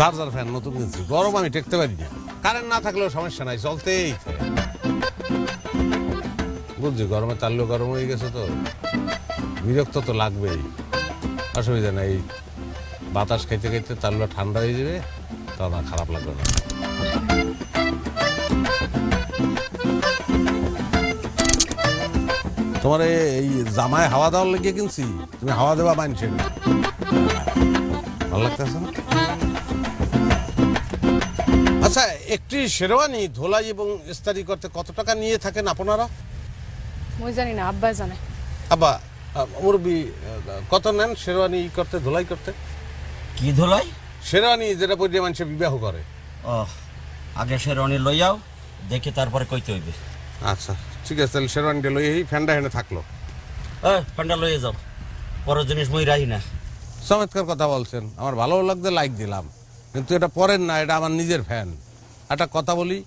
Charger fan নতুন কিনছি, গরম আমি টেকতে পারি না। কারেন্ট না থাকলেও সমস্যা নাই, চলতেই থাকে। বুঝছি গরমে তারলেও গরম হয়ে গেছে, তো বিরক্ত তো লাগবেই। অসুবিধা নাই, বাতাস খাইতে খাইতে তারলে ঠান্ডা হয়ে যাবে, তখন আর খারাপ লাগবে না। তোমার এই জামায় হাওয়া দেওয়ার লেগে কিনছি, তুমি হাওয়া দেওয়া মানছে না, ভালো লাগতেছে না? আচ্ছা, একটি শেরওয়ানি ধোলাই এবং ইস্তারি করতে কত টাকা নিয়ে থাকেন আপনারা? মই জানি না, আব্বা জানে। আব্বা, মুরব্বি কত নেন শেরওয়ানি করতে, ধোলাই করতে? কি ধুলাই? শেরওয়ানি যেটা পরে মানুষে বিবাহ করে। ও, আগে শেরওয়ানি লইয়াও, দেখে তারপরে কইতে হইবে। আচ্ছা ঠিক আছে, তাহলে শেরওয়ানিটা লই এই ফ্যানটা হেনে থাকলো। ফ্যানটা লইয়ে যাও, পরের জিনিস মই রাহি না। চমৎকার কথা বলছেন, আমার ভালো লাগছে, লাইক দিলাম। কিন্তু এটা পরের না, এটা আমার নিজের ফ্যান। একটা কথা বলি,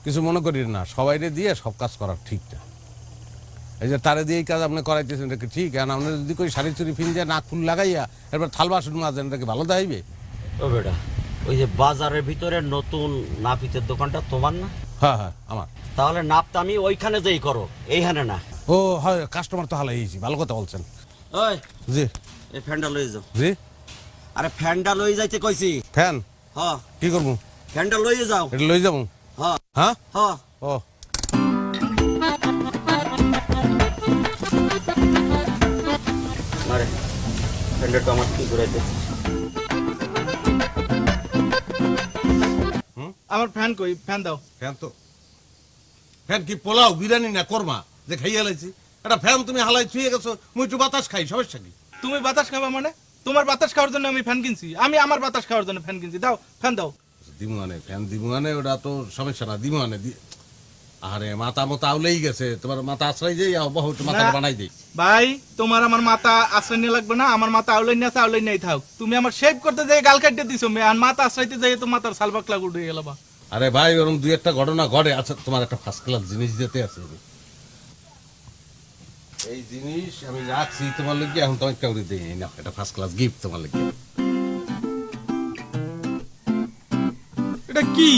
কিছু মনে করি না, সবাইরে দিয়ে সব কাজ করার ঠিক না। এই যে তারে দিয়ে এই কাজ আপনি করাইতেছেন, এটা কি ঠিক? আর আপনি যদি কই শাড়ি চুরি ফিনজা নাক ফুল লাগাইয়া এরপর থাল বাসন মাজেন, এটা কি ভালো দেখাইবে? ও বেটা, ওই যে বাজারের ভিতরে নতুন নাপিতের দোকানটা তোমার না? হ্যাঁ হ্যাঁ আমার। তাহলে নাপটা আমি ওইখানে যেই করো, এইখানে না। ও হয়, কাস্টমার তো হালাইছি, ভালো কথা বলছেন। ওই, জি এই ফ্যানটা লইয়ে যাও। জি, আরে ফ্যানটা লইয়ে যাইতে কইছি। ফ্যান হ্যাঁ, কি করবো? ফ্যানটা লইয়ে যাও। এটা লই যাবো? হ্যাঁ হ্যাঁ, হ্যাঁ। ও আরে ফ্যানটা তো আমার কি ঘুরাইতে। আমার ফ্যান কই? ফ্যান দাও। ফ্যান তো, ফ্যান কি পোলাও বিরিয়ানি না কোরমা যে খাইয়ে হালাইছি? একটা ফ্যান তুমি হালাই ছুঁয়ে গেছো, মুই একটু বাতাস খাই, সমস্যা কি? তুমি বাতাস খাবা মানে? তোমার বাতাস খাওয়ার জন্য আমি ফ্যান কিনছি, আমি আমার বাতাস খাওয়ার জন্য ফ্যান কিনছি। দাও, ফ্যান দাও। দিমুয়ানে ফ্যান দিমুয়ানে, ওটা তো সমস্যা না, দিমুয়ানে। আরে মাথা মতো আউলেই গেছে, তোমার মাথা আশ্রয় যাই বহুত মাথা না। বানাই দিই। ভাই, তোমার আমার মাথা আশ্রয় নিয়ে লাগবে না, আমার মাথা আউলাই নিয়ে আছে, আউলাই নিয়ে থাক। তুমি আমার শেভ করতে যাই গাল কাটতে দিছো, আর মাথা আশ্রাইতে যাই তো মাথার সালবাক লাগ উঠে গেল। বা আরে ভাই, ওরকম দুই একটা ঘটনা ঘটে। আচ্ছা, তোমার একটা ফার্স্ট ক্লাস জিনিস দিতে আছে, এই জিনিস আমি রাখছি তোমার লোক, এখন তোমার কাউরে দিই না, এটা ফার্স্ট ক্লাস গিফট তোমার লোক। এটা কি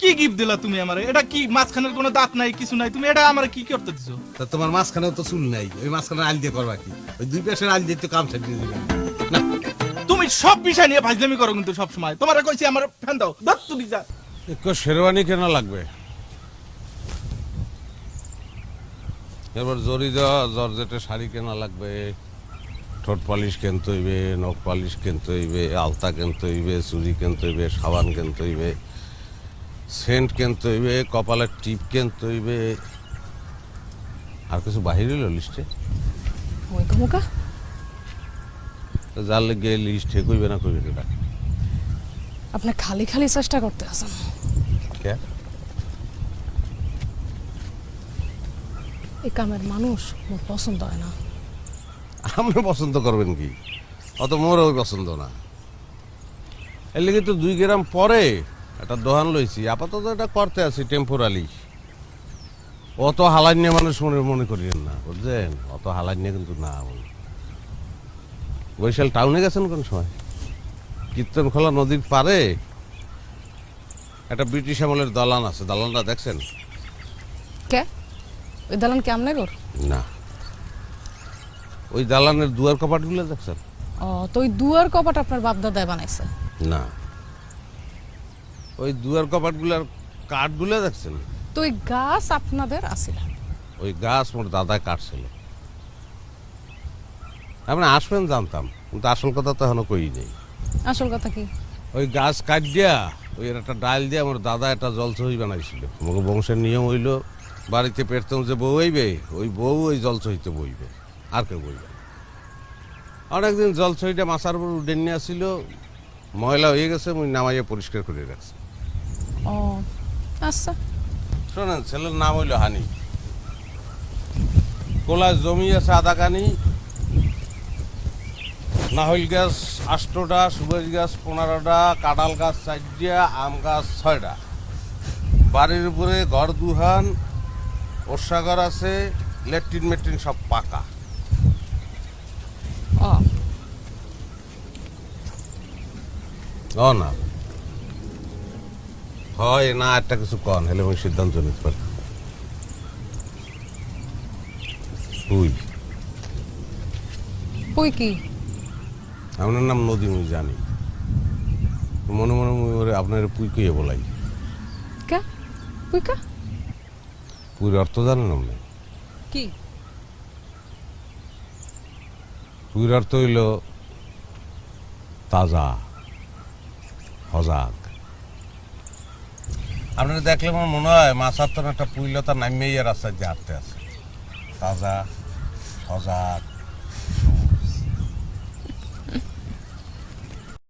কি গিফট দিলা তুমি আমারে? এটা কি? মাঝখানের কোনো দাঁত নাই, কিছু নাই, তুমি এটা আমারে কি করতে দিছো? তা তোমার মাঝখানেও তো চুল নাই, ওই মাঝখানে আল দিয়ে করবা কি? ওই দুই পাশের আল দিয়ে তো কাম ছাড়িয়ে দিবে না। তুমি সব বিষয় নিয়ে ফাজলামি করো কিন্তু সব সময়। তোমারে কইছি আমার ফ্যান দাও, দাও তুমি যা। একটু শেরওয়ানি কেন লাগবে? এবার জরি দেওয়া জর্জেটের শাড়ি কেনা লাগবে, ঠোঁট পালিশ কিনতে হইবে, নখ পালিশ কিনতে হইবে, আলতা কিনতে হইবে, চুড়ি কিনতে হইবে, সাবান কিনতে হইবে, সেন্ট কিনতে হইবে, কপালের টিপ কিনতে হইবে। আর কিছু বাহির হইল লিস্টে? মই কমুকা যার লেগে লিস্ট ঠিক হইবে না, কইবে না। আপনি খালি খালি চেষ্টা করতে আছেন। কে? এই কামের মানুষ মোর পছন্দ হয় না। আপনি পছন্দ করবেন কি? অত মোরও পছন্দ না। এর লেগে তো 2 গ্রাম পরে একটা দোকান লইছি, আপাতত এটা করতে আছি টেম্পোরালি। অত হালান্য মানুষ মনে করিয়েন না, বুঝছেন? অত হালান্য কিন্তু না। বরিশাল টাউনে গেছেন কোন সময়? কীর্তনখোলা নদীর পারে একটা ব্রিটিশ আমলের দালান আছে, দালানটা দেখছেন? কে? ওই দালান কেমনে কর? না, ওই দালানের দুয়ার কপাটগুলো দেখছেন? ও, তো ওই দুয়ার কপাট আপনার বাপ দাদায় বানাইছে? না, ওই দুয়ার কপাটগুলোর কাঠগুলো দেখছেন? তো ওই গাছ আপনাদের আছিল? ওই গাছ মোর দাদা কাটছিল। আপনি আসবেন জানতাম, কিন্তু আসল কথা তো এখনো কই নেই। আসল কথা কি? ওই গাছ কাট দিয়া ওই একটা ডাল দিয়ে আমার দাদা একটা জলছই বানাইছিল। আমার বংশের নিয়ম হইল, বাড়িতে পেটতাম যে বউ হইবে, ওই বউ ওই জলছইতে বইবে, আর কেউ বইবে। অনেকদিন জলছইটা মাছার উপর উঠে নিয়ে আসছিল, ময়লা হয়ে গেছে, মুই নামাইয়া পরিষ্কার করে রাখছি। ও আচ্ছা। শোনেন, ছেলের নাম হইল হানি। কোলায় জমি আছে আধা কানি, নাহল গাছ 8টা, সুপারি গাছ 15টা, কাঁঠাল গাছ 4টা, আম গাছ 6টা। বাড়ির উপরে ঘর দুহান, ওষাঘর আছে, ল্যাট্রিন মেট্রিন সব পাকা। ও ও না হয় না একটা কিছু কন হলে আমি সিদ্ধান্ত নিতে পারি পুই পুই কি? আপনার নাম নদী মুই জানি মনে মনে মুই ওরে আপনার পুই কইয়ে বলাই কে? পুই কা? পুইর অর্থ জানেন আপনি কি? পুইর অর্থ হইল তাজা সজাগ আপনারা দেখলে আমার মনে হয় মাছার তো একটা পুইলতা নামিয়ে রাস্তায় যে হাঁটতে আছে তাজা সজাগ